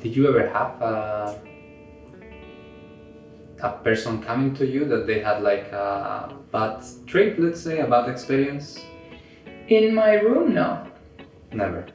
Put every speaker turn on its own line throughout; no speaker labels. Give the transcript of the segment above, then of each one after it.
Did you ever have a person coming to you that they had like a bad trip, let's say, a bad experience?
In my room, no.
Never.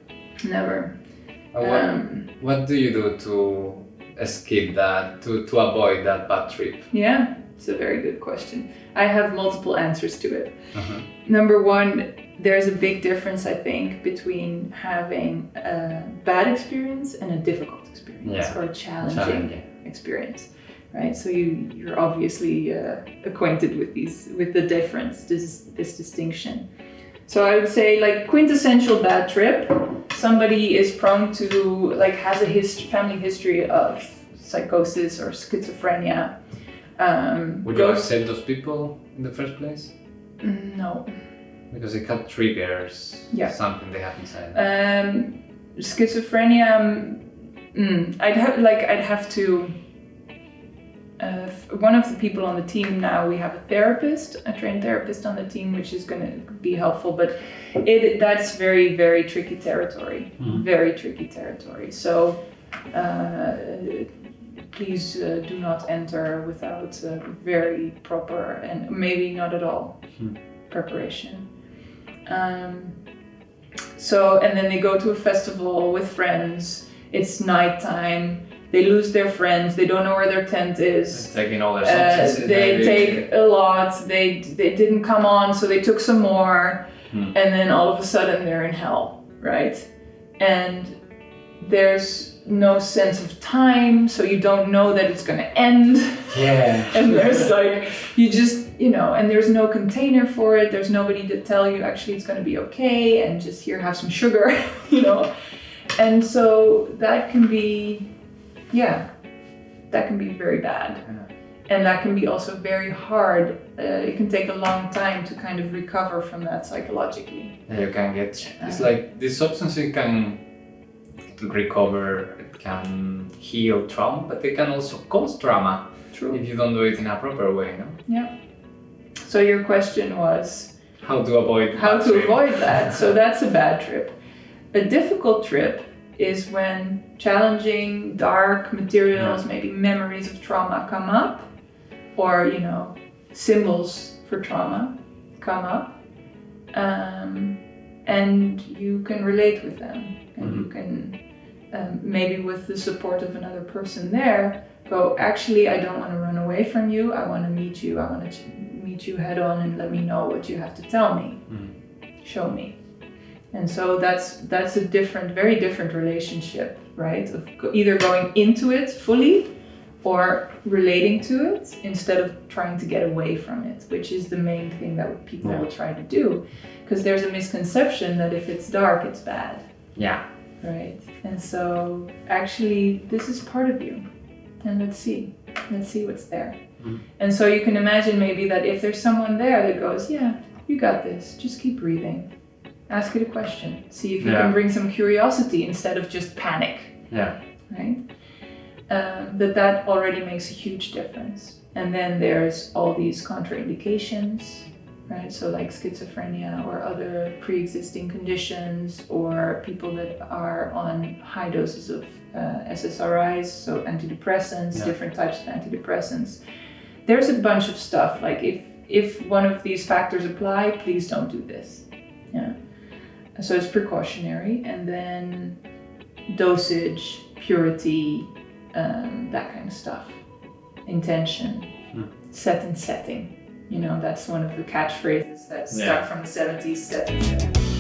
What do you do to escape that, to avoid that bad trip?
Yeah, it's a very good question. I have multiple answers to it.
Uh-huh.
Number one, there's a big difference, I think, between having a bad experience and a difficult experience, or a challenging experience, right? So you're obviously acquainted with the difference, this distinction. So I would say, like, quintessential bad trip, somebody is prone to, like, has a family history of psychosis or schizophrenia.
Would you accept those people in the first place?
No.
Because it can trigger something they have inside.
Schizophrenia, I'd have to. One of the people on the team now, we have a trained therapist on the team, which is going to be helpful. But that's very, very tricky territory.
Mm-hmm.
Very tricky territory. So please do not enter without very proper and maybe not at all preparation. And then they go to a festival with friends. It's nighttime. They lose their friends. They don't know where their tent is.
They're taking all their substances.
They take a lot. They didn't come on, so they took some more. And then all of a sudden they're in hell, right? And there's no sense of time, so you don't know that it's going to end.
Yeah.
And there's like, you just, and there's no container for it. There's nobody to tell you actually it's going to be okay, and just here, have some sugar, And so that can be, that can be very bad. Yeah. And that can be also very hard. It can take a long time to kind of recover from that psychologically.
Yeah, you can get, it's like this substance, it can recover, it can heal trauma, but it can also cause trauma.
True. If
you don't do it in a proper way, no?
Yeah. So your question was
how to avoid
that. So that's a bad trip. A difficult trip is when challenging, dark materials, maybe memories of trauma come up, or symbols for trauma come up, and you can relate with them, and you can maybe with the support of another person there go, actually, I don't want to run away from you. I want to meet you. I want to meet you head on and let me know what you have to tell me. Show me. And so that's a very different relationship, right? Of either going into it fully or relating to it instead of trying to get away from it, which is the main thing that people will try to do. Because there's a misconception that if it's dark, it's bad.
Yeah.
Right? And so actually, this is part of you. And let's see what's there. And so you can imagine maybe that if there's someone there that goes, yeah, you got this, just keep breathing. Ask it a question. See if you can bring some curiosity instead of just panic.
Yeah.
Right? That already makes a huge difference. And then there's all these contraindications, right? So like schizophrenia or other pre-existing conditions, or people that are on high doses of SSRIs, so antidepressants, different types of antidepressants. There's a bunch of stuff, like if one of these factors apply, please don't do this. Yeah. So it's precautionary, and then dosage, purity, that kind of stuff. Intention, set and setting. That's one of the catchphrases that stuck from the 70s, set and setting.